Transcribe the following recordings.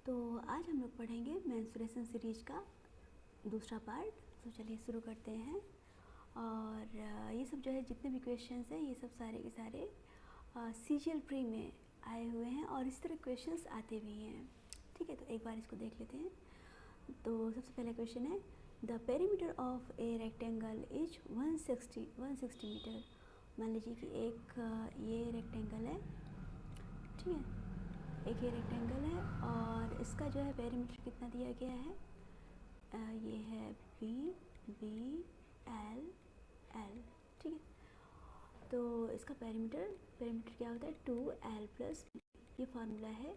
तो आज हम लोग पढ़ेंगे मेंस्ट्रुएशन सीरीज का दूसरा पार्ट। तो चलिए शुरू करते हैं। और ये सब जो है जितने भी क्वेश्चंस हैं ये सब सारे के सारे सीजीएल प्री में आए हुए हैं और इस तरह क्वेश्चंस आते भी हैं। ठीक है, तो एक बार इसको देख लेते हैं। तो सबसे पहला क्वेश्चन है, the perimeter of a rectangle is 160 metre. मान लीजिए कि एक ये रेक्टेंगल है, ठीक है, एक ये रेक्टेंगल है और इसका जो है पेरीमीटर कितना दिया गया है, ये है बी बी एल एल। ठीक है, तो इसका पेरीमीटर क्या होता है 2l प्लस बी। ये फार्मूला है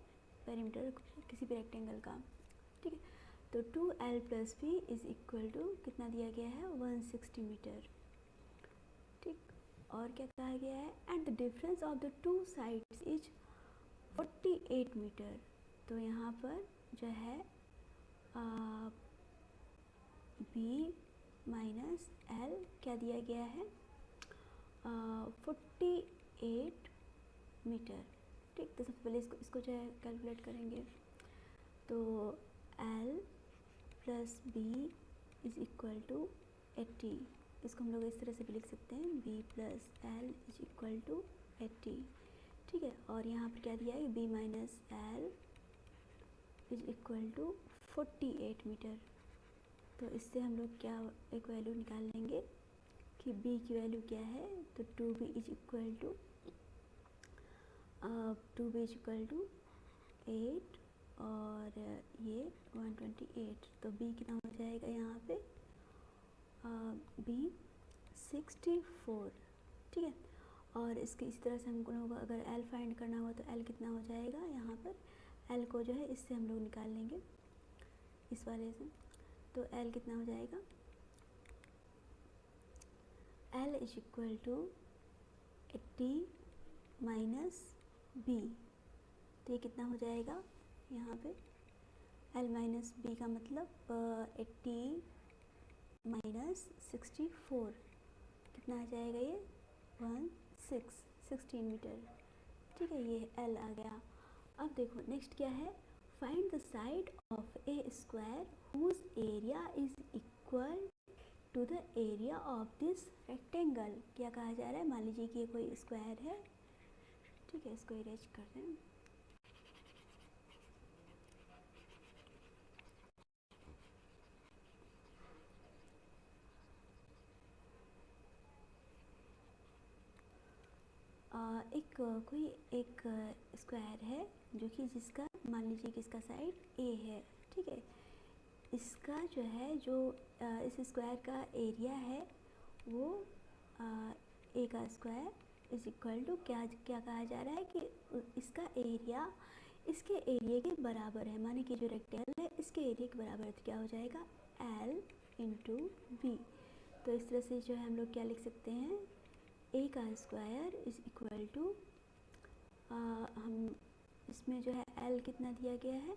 पेरीमीटर किसी भी रेक्टेंगल का। ठीक है, तो 2l plus B is equal to कितना दिया गया है 160 मीटर। ठीक, और क्या कहा गया है, and the difference of the two sides is 48 metre. तो यहाँ पर जो है बी माइनस एल क्या दिया गया है 48 मीटर। ठीक, तो सबसे पहले इसको जो है कैलकुलेट करेंगे। तो L plus B is equal to 80। इसको हम लोग इस तरह से भी लिख सकते हैं, B plus L is equal to 80। ठीक है, और यहाँ पर क्या दिया है, B minus L is equal to 48 metre. तो इससे हम लोग क्या एक वैल्यू निकाल लेंगे कि b की वैल्यू क्या है, तो 2b इज इक्वल टू 8 और ये 128। तो b कितना हो जाएगा यहाँ पे b 64। ठीक है, और इसके इस तरह से हम लोग अगर l फाइंड करना हुआ तो l कितना हो जाएगा, यहाँ पर l को जो है इससे हम लोग निकाल लेंगे इस वाले से। तो l कितना हो जाएगा, l is equal to 80 minus b। तो ये कितना हो जाएगा यहाँ पे, l माइनस b का मतलब 80 माइनस 64 कितना आ जाएगा, ये 16 मीटर। ठीक है, ये l आ गया। अब देखो नेक्स्ट क्या है, find the side of a square whose area is equal to the area of this rectangle. क्या कहा जा रहा है, मान लीजिए कि ये कोई स्क्वायर है। ठीक है, इसको इरेज कर दें। कोई एक स्क्वायर है जो कि जिसका मान लीजिए कि इसका साइड ए है। ठीक है, इसका जो है जो इस स्क्वायर का एरिया है वो ए का स्क्वायर इज इक्वल टू क्या क्या कहा जा रहा है कि इसका एरिया इसके एरिया के बराबर है। माने कि जो रेक्टेंगल है इसके एरिया के बराबर है, तो क्या हो जाएगा l इंटू बी। तो इस तरह से जो है हम लोग क्या लिख सकते हैं, ए का स्क्वायर इज इक्वल टू हम इसमें जो है l कितना दिया गया है,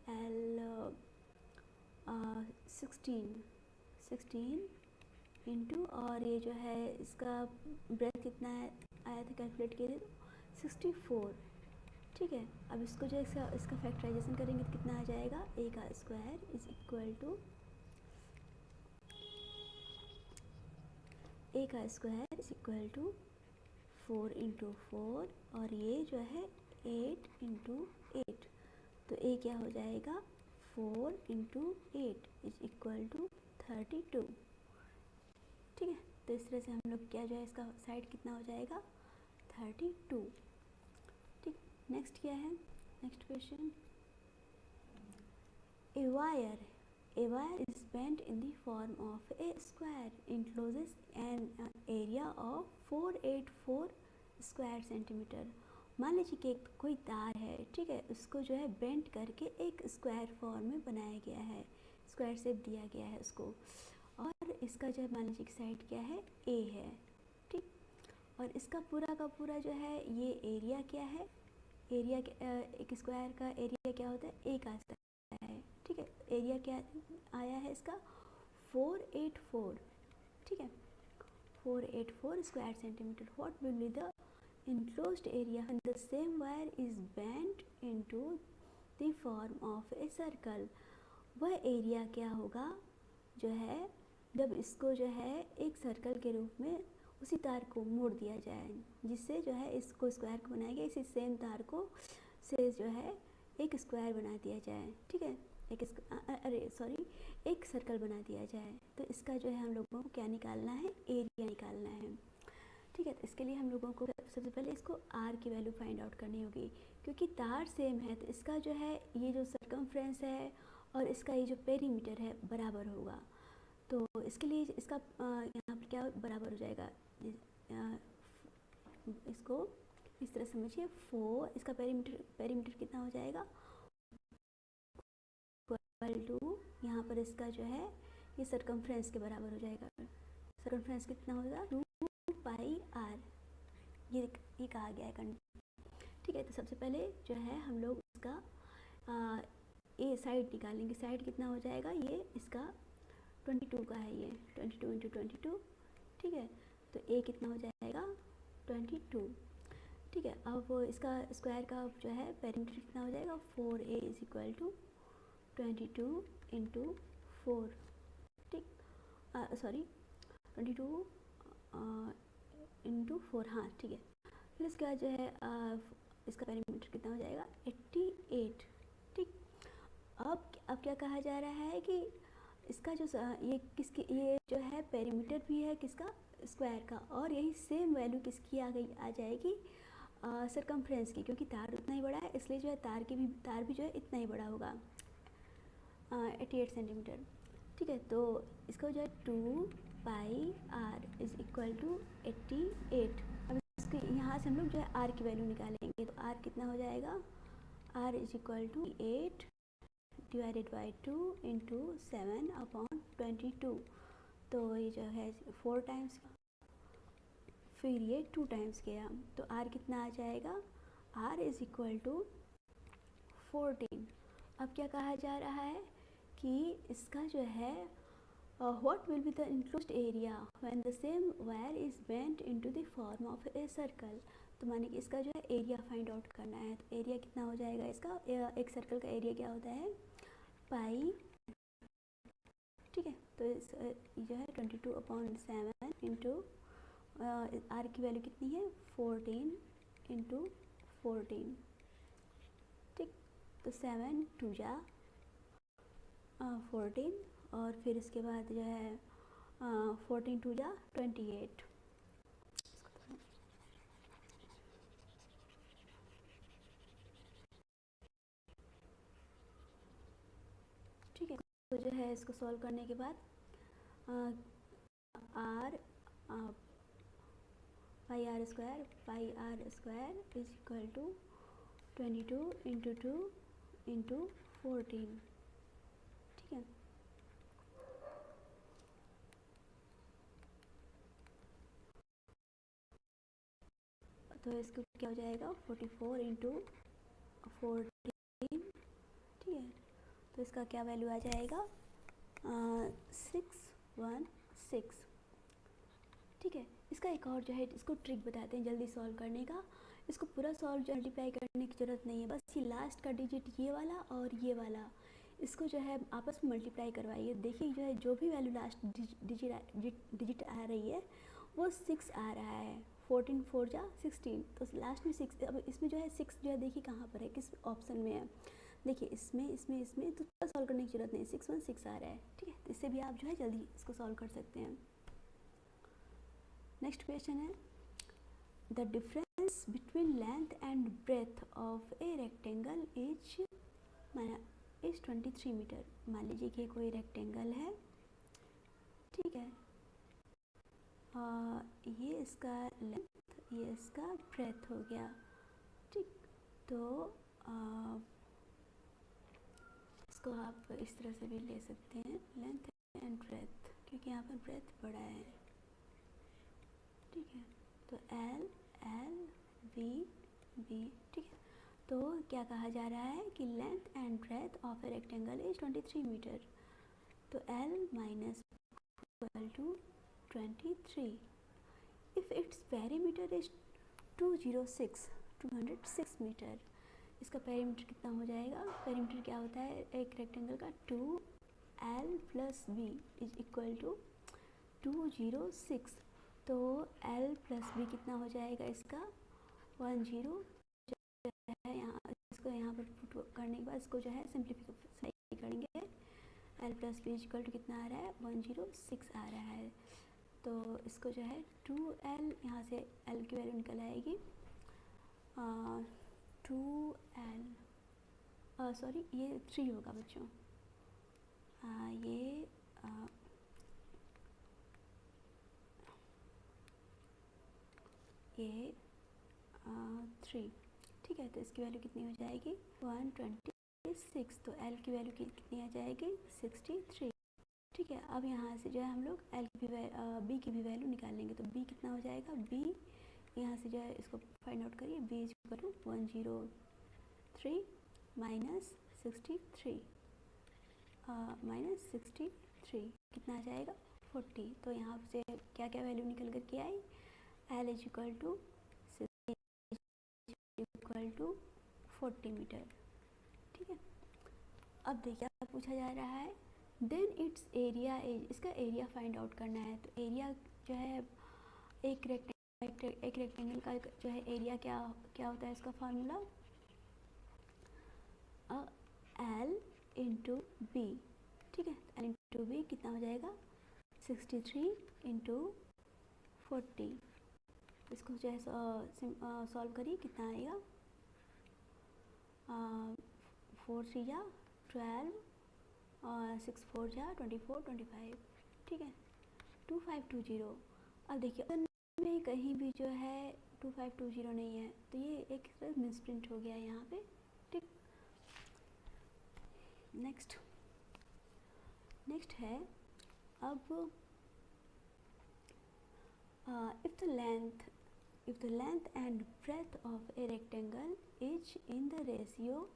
l 16 इंटू, और ये जो है इसका ब्रेथ कितना है आया था कैलकुलेट किए थे 64। ठीक है, अब इसको जो इसका फैक्टराइजेशन करेंगे तो कितना आ जाएगा, ए का square is equal to A का square is equal to 4 into 4 और ये जो है 8 इंटू 8। तो ए क्या हो जाएगा 4 इंटू 8 इज इक्वल टू 32। ठीक है, तो इस तरह से हम लोग क्या जो है इसका साइड कितना हो जाएगा 32। ठीक, नेक्स्ट क्या है, next question, a wire is bent in the form of a square encloses an area of 484 square centimetre. मान लीजिए कि कोई तार है, ठीक है, उसको जो है बेंट करके एक स्क्वायर फॉर्म में बनाया गया है, स्क्वायर शेप दिया गया है उसको, और इसका जो है मान लीजिए कि साइड क्या है ए है। ठीक, और इसका पूरा का पूरा जो है ये एरिया क्या है, एरिया एक स्क्वायर का एरिया क्या होता है ए का है। ठीक है, एरिया क्या आया है इसका 484। ठीक है, 484 square centimetre. What will be the enclosed area when the same wire is bent into the form of a circle, वह एरिया क्या होगा जो है जब इसको जो है एक सर्कल के रूप में उसी तार को मोड़ दिया जाए, जिससे जो है इसको स्क्वायर को बनाया गया, इसी सेम तार को से जो है एक स्क्वायर बना दिया जाए, ठीक है, एक सर्कल बना दिया जाए। तो इसका जो है हम लोगों को क्या निकालना है, एरिया निकालना है, ठीक है। तो इसके लिए हम लोगों को सबसे पहले इसको आर की वैल्यू फाइंड आउट करनी होगी, क्योंकि तार सेम है तो इसका जो है ये जो सर्कमफ्रेंस है और इसका ये जो पेरीमीटर है बराबर होगा। तो इसके लिए इसका यहाँ पर क्या बराबर हो जाएगा, इसको इस तरह समझिए, 4 इसका पेरीमीटर कितना हो जाएगा, इक्वल टू यहाँ पर इसका जो है ये सर्कमफ्रेंस के बराबर हो जाएगा। सर्कमफ्रेंस कितना होगा, 2πr, ये कहा गया है, ठीक है। तो सबसे पहले जो है हम लोग इसका ए साइड निकालेंगे, साइड कितना हो जाएगा, ये इसका 22 का है, ये 22 इंटू 22, ठीक है। तो ए कितना हो जाएगा 22, ठीक है। अब इसका स्क्वायर का जो है पेरीमीटर कितना हो जाएगा, 4a is equal to 22 into 4, ठीक, सॉरी 22 इंटू 4, हाँ ठीक है। फिर इसका जो है इसका पेरीमीटर कितना हो जाएगा 88, ठीक। अब क्या कहा जा रहा है कि इसका जो ये जो है पेरीमीटर भी है किसका, स्क्वायर का, और यही सेम वैल्यू किसकी आ जाएगी, सर्कमफ्रेंस की, क्योंकि तार उतना ही बड़ा है इसलिए जो है तार भी जो है इतना ही बड़ा होगा, 88 सेंटीमीटर, ठीक है। तो इसका जो है 2πr इज इक्वल टू 88। अब इसके यहाँ से हम लोग जो है r की वैल्यू निकालेंगे, तो r कितना हो जाएगा, r is equal to 8 divided by 2 into 7/22। तो ये जो है 4 टाइम्स, फिर ये 2 टाइम्स गया, तो r कितना आ जाएगा, r इज इक्वल टू 14। अब क्या कहा जा रहा है कि इसका जो है what will be the enclosed area when the same wire is bent into the form of a circle। तो माने कि इसका जो है एरिया फाइंड आउट करना है, तो एरिया कितना हो जाएगा इसका, एक सर्कल का एरिया क्या होता है, पाई, ठीक है। तो जो है 22/7 इंटू आर की वैल्यू कितनी है 14 इंटू 14, ठीक। तो 7 2 जा 14, और फिर इसके बाद जो है 14 2 जा 28, ठीक है। तो जो है इसको सॉल्व करने के बाद R pi R square is equal to 22 into 2 into 14, ठीक है। तो इसको क्या हो जाएगा 44 इंटू 14, ठीक है। तो इसका क्या वैल्यू आ जाएगा 616, ठीक है। इसका एक और जो है इसको ट्रिक बताते हैं जल्दी सॉल्व करने का। इसको पूरा सॉल्व जो मल्टीप्लाई करने की ज़रूरत नहीं है, बस ये लास्ट का डिजिट ये वाला और ये वाला, इसको जो है आपस में मल्टीप्लाई करवाइए। देखिए जो है जो भी वैल्यू लास्ट डिजिट आ रही है वो 6 आ रहा है, 14 4 जा 16, तो लास्ट में 6। अब इसमें जो है 6 जो है देखिए कहाँ पर है, किस ऑप्शन में है, देखिए इसमें तो पूरा सॉल्व करने की ज़रूरत नहीं, 616 आ रहा है, ठीक है। तो इससे भी आप जो है जल्दी इसको सॉल्व कर सकते हैं। नेक्स्ट क्वेश्चन है, the difference between length and breadth of a rectangle is 23 metre. मान लीजिए कि कोई रेक्टेंगल है, ठीक है, ये इसका लेंथ, ये इसका ब्रेथ हो गया, ठीक। तो इसको आप इस तरह से भी ले सकते हैं, लेंथ एंड ब्रेथ, क्योंकि यहाँ पर ब्रेथ बड़ा है, ठीक है। तो L V B, ठीक है। तो क्या कहा जा रहा है कि length and breadth of a rectangle is 23 metre. तो L minus equal to 23 if its perimeter is 206 metre, इसका पेरीमीटर कितना हो जाएगा, पेरीमीटर क्या होता है एक रेक्टेंगल का, 2l plus B is equal to 206। तो l प्लस बी कितना हो जाएगा इसका 10 है। यहाँ इसको यहाँ पर पुट करने के बाद इसको जो है सिंप्लीफाई करेंगे, l plus B equal to कितना आ रहा है 106 आ रहा है। तो इसको जो है 2l, यहाँ से l की वैल्यू निकल आएगी 2l, सॉरी ये 3 होगा बच्चों, ये ये 3, ठीक है। तो इसकी वैल्यू कितनी हो जाएगी 126। तो l की वैल्यू कितनी आ जाएगी 63, ठीक है। अब यहाँ से जो है हम लोग l की b की भी वैल्यू निकाल लेंगे। तो b कितना हो जाएगा, b यहाँ से जो है इसको फाइंड आउट करिए, b is equal to 103 minus 63 कितना आ जाएगा 40। तो यहाँ से क्या क्या वैल्यू निकल कर के आई, l is equal to 40 metre, ठीक है। अब देखिए क्या पूछा जा रहा है, देन इट्स एरिया इज, इसका एरिया फाइंड आउट करना है। तो एरिया जो है एक रेक्टेंगल का जो है एरिया क्या होता है, इसका फार्मूला l इंटू बी, ठीक है। l इंटू बी कितना हो जाएगा 63 इंटू 40। इसको जो है सॉल्व करिए, कितना आएगा 4 3 जा 12 और 6 4 जा 24 25, ठीक है 2520। अब देखिए में कहीं भी जो है 2520 नहीं है, तो ये एक मिसप्रिंट हो गया है यहाँ पे, ठीक। नेक्स्ट है अब if the length and breadth of a rectangle is in the ratio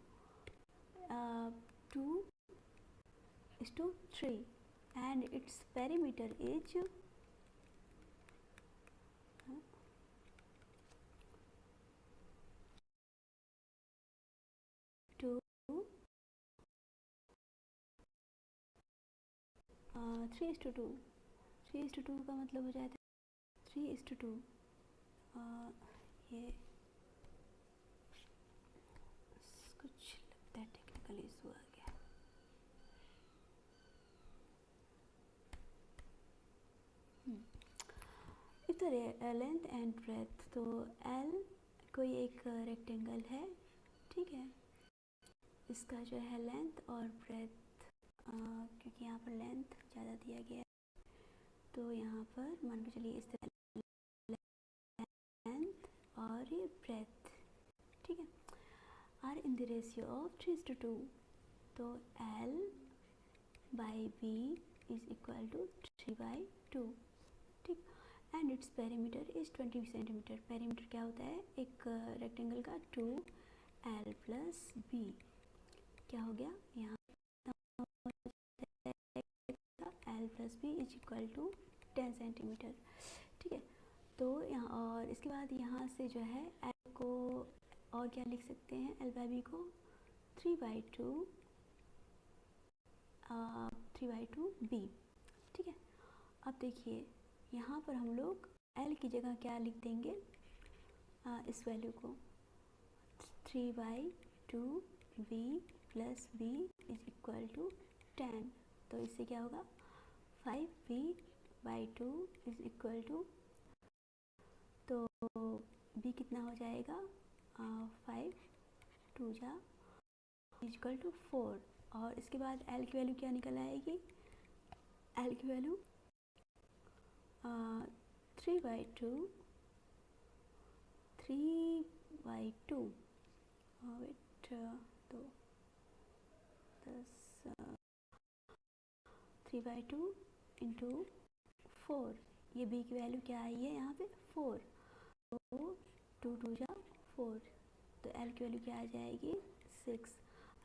2:3 and its perimeter is 3:2, 3:2 का मतलब हो जाता है 3:2, ये कुछ लगता है टेक्निकल इशू आ गया। If the length and breadth, तो L कोई एक रेक्टेंगल है, ठीक है। इसका जो है लेंथ और ब्रेथ, क्योंकि यहाँ पर लेंथ ज़्यादा दिया गया है, तो यहाँ पर मान के चलिए इस तरह लेंथ और ये ब्रेथ, ठीक है, are in the ratio of 3:2। तो L by B is equal to 3/2, ठीक। And its perimeter is 20 centimetre. Perimeter क्या होता है एक रेक्टेंगल का, 2l प्लस b, क्या हो गया यहाँ l plus B is equal to 10 centimetre, ठीक है। तो यहाँ और इसके बाद यहाँ से जो है l को और क्या लिख सकते हैं, l बाई बी को 3/2 b, ठीक है। अब देखिए यहाँ पर हम लोग l की जगह क्या लिख देंगे, इस वैल्यू को 3/2 b plus b is equal to 10। तो इससे क्या होगा 5b/2 इज इक्वल टू, तो b कितना हो जाएगा 5 2 जा इक्वल टू 4। और इसके बाद l की वैल्यू क्या निकल आएगी, l की वैल्यू 3/2 वेट, तो 3/2 इंटू 4, ये b की वैल्यू क्या आई है यहाँ पे 4, तो 2 2 जा 4, तो l की वैल्यू क्या आ जाएगी 6।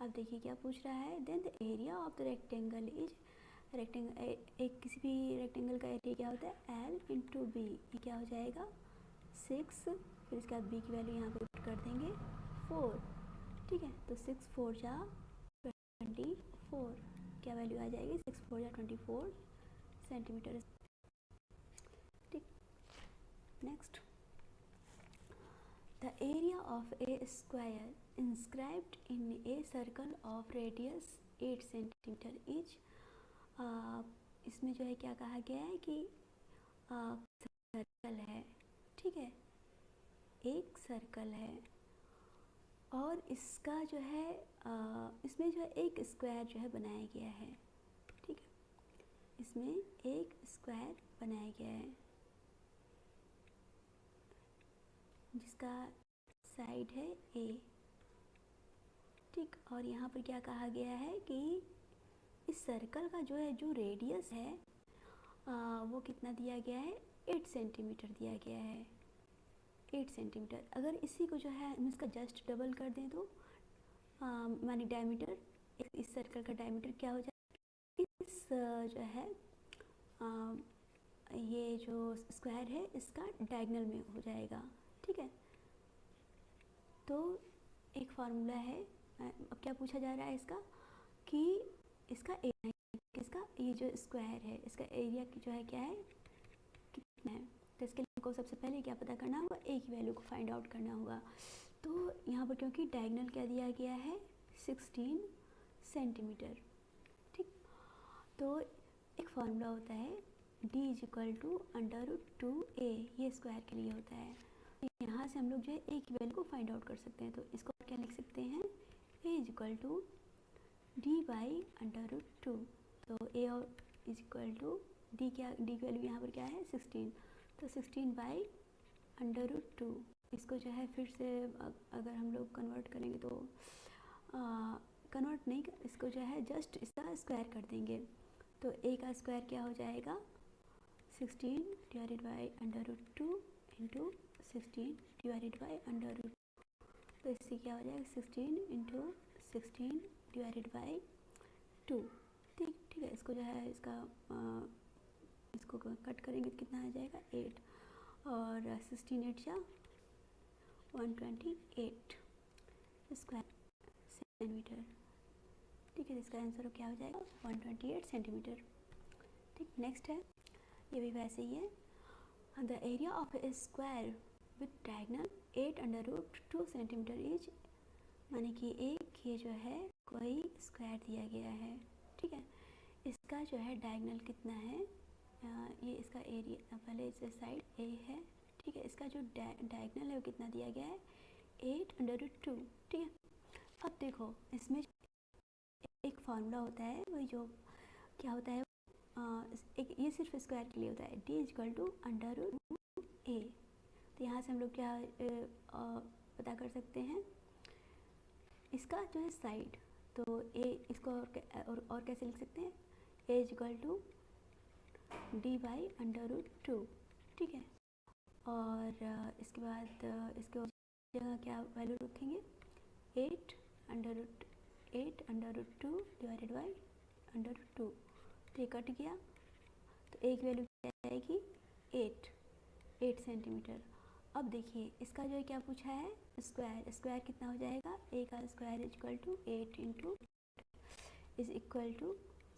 अब देखिए क्या पूछ रहा है, then the area of the rectangle is, एक किसी भी रेक्टेंगल का एरिया क्या होता है l इंटू बी, ये क्या हो जाएगा 6, फिर इसके बाद b की वैल्यू यहाँ पे पुट कर देंगे 4, ठीक है। तो 6 4 जा 24, क्या वैल्यू आ जाएगी, 6 4 जा 24 सेंटीमीटर। ठीक, next, the area of a square inscribed in a circle of radius 8 centimetre etch. इसमें जो है क्या कहा गया है कि सर्कल है, ठीक है, एक सर्कल है और इसका जो है इसमें जो है एक स्क्वायर जो है बनाया गया है, ठीक है, इसमें एक स्क्वायर बनाया गया है जिसका साइड है ए, ठीक। और यहाँ पर क्या कहा गया है कि इस सर्कल का जो है जो रेडियस है वो कितना दिया गया है, 8 सेंटीमीटर दिया गया है, 8 सेंटीमीटर। अगर इसी को जो है हम इसका जस्ट डबल कर दें तो मानी डायमीटर, इस सर्कल का डायमीटर क्या हो जाएगा, इस जो है ये जो स्क्वायर है इसका डायगोनल में हो जाएगा, ठीक है। तो एक फार्मूला है, अब क्या पूछा जा रहा है इसका कि इसका एरिया, इसका ये जो स्क्वायर है इसका एरिया जो है क्या है, कितना है। तो इसके लिए हमको सबसे पहले क्या पता करना होगा, ए की वैल्यू को फाइंड आउट करना होगा। तो यहाँ पर क्योंकि डायगोनल क्या दिया गया है, 16 सेंटीमीटर, ठीक। तो एक फार्मूला होता है d is equal to √2a, ये स्क्वायर के लिए होता है। तो यहाँ से हम लोग जो है ए की वैल्यू को फाइंड आउट कर सकते हैं। तो इसको क्या लिख सकते हैं, a is equal to d by √2। तो a और इज इक्वल टू d, क्या d की वैल्यू यहाँ पर क्या है, 16, तो 16 बाई √2। इसको जो है फिर से अगर हम लोग कन्वर्ट करेंगे तो कन्वर्ट नहीं, इसको जो है जस्ट इसका स्क्वायर कर देंगे। तो a का स्क्वायर क्या हो जाएगा, 16 divided by √2 into 16 divided by √2। तो इससे क्या हो जाएगा, 16 इंटू 16 डिवाइडेड बाई 2, ठीक, ठीक है। इसको जो है इसका इसको कट करेंगे तो कितना आ जाएगा, 8, और 16 8 जा 128 स्क्वायर सेंटीमीटर, ठीक है। इसका आंसर क्या हो जाएगा, 128 सेंटीमीटर, ठीक। नेक्स्ट है, ये भी वैसे ही है, the area of a square with diagonal 8√2 centimetre is, माने कि एक ये जो है कोई स्क्वायर दिया गया है, ठीक है। इसका जो है डायगोनल कितना है, ये इसका एरिया, पहले इसे साइड ए है, ठीक है। इसका जो डायगोनल है वो कितना दिया गया है, 8√2, ठीक है। अब देखो इसमें एक फार्मूला होता है, वही जो क्या होता है, एक ये सिर्फ स्क्वायर के लिए होता है, d is equal to √a। तो यहाँ से हम लोग क्या पता कर सकते हैं, इसका जो है साइड, तो a इसको और कैसे लिख सकते हैं, a is equal to d by √2, ठीक है। और इसके बाद इसके जगह क्या वैल्यू रखेंगे, 8√2 डिवाइडेड बाई √2, तो ये कट गया, तो एक वैल्यू क्या आएगी, 8 सेंटीमीटर। अब देखिए इसका जो है क्या पूछा है, स्क्वायर, स्क्वायर कितना हो जाएगा, a का square is equal to 8 into is equal to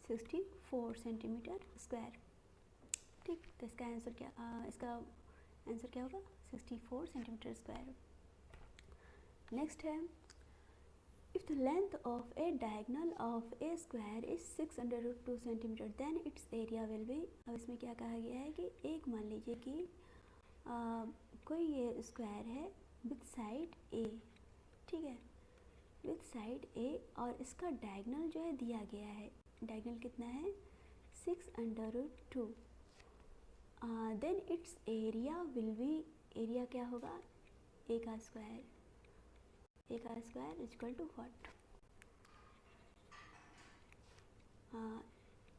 64 centimetre square, ठीक। तो इसका आंसर क्या होगा, 64 सेंटीमीटर स्क्वायर। नेक्स्ट है, if the length of a diagonal of a square is 6√2 centimetre then its area will be. अब इसमें क्या कहा गया है कि एक मान लीजिए कि कोई ये स्क्वायर है विथ साइड ए, ठीक है, विथ साइड ए, और इसका डायगोनल जो है दिया गया है, डायगोनल कितना है, 6√2, then its area will be, area क्या होगा, ए का square is equal to what,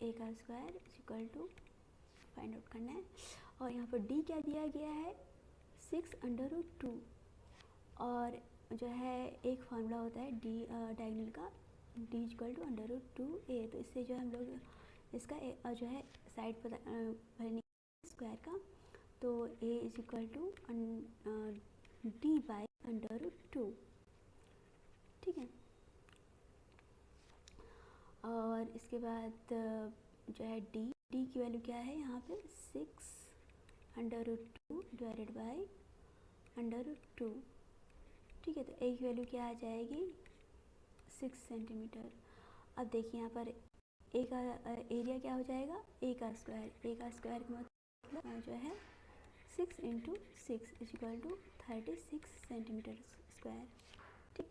A का square is equal to find out करना है। और यहाँ पर d क्या दिया गया है, 6√2, और जो है एक फार्मूला होता है d डायगोनल का, d is equal to √2a। तो इससे जो है हम लोग इसका जो है साइड पर भरने स्क्वायर का, तो a is equal to d by √2, ठीक है। और इसके बाद जो है डी की वैल्यू क्या है यहाँ पे 6√2 डिवाइडेड बाई √2, ठीक है। तो ए की वैल्यू क्या आ जाएगी 6 सेंटीमीटर। अब देखिए यहाँ पर ए का एरिया क्या हो जाएगा ए का स्क्वायर का मतलब जो है 6 × 6 = 36 सेंटीमीटर स्क्वायर, ठीक।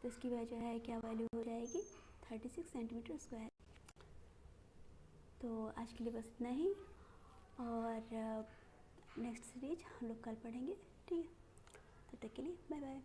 तो इसकी वजह है क्या वैल्यू हो जाएगी 36 सेंटीमीटर स्क्वायर। तो आज के लिए बस इतना ही, और नेक्स्ट सीरीज हम लोग कल पढ़ेंगे, ठीक है। तब तक के लिए बाय बाय।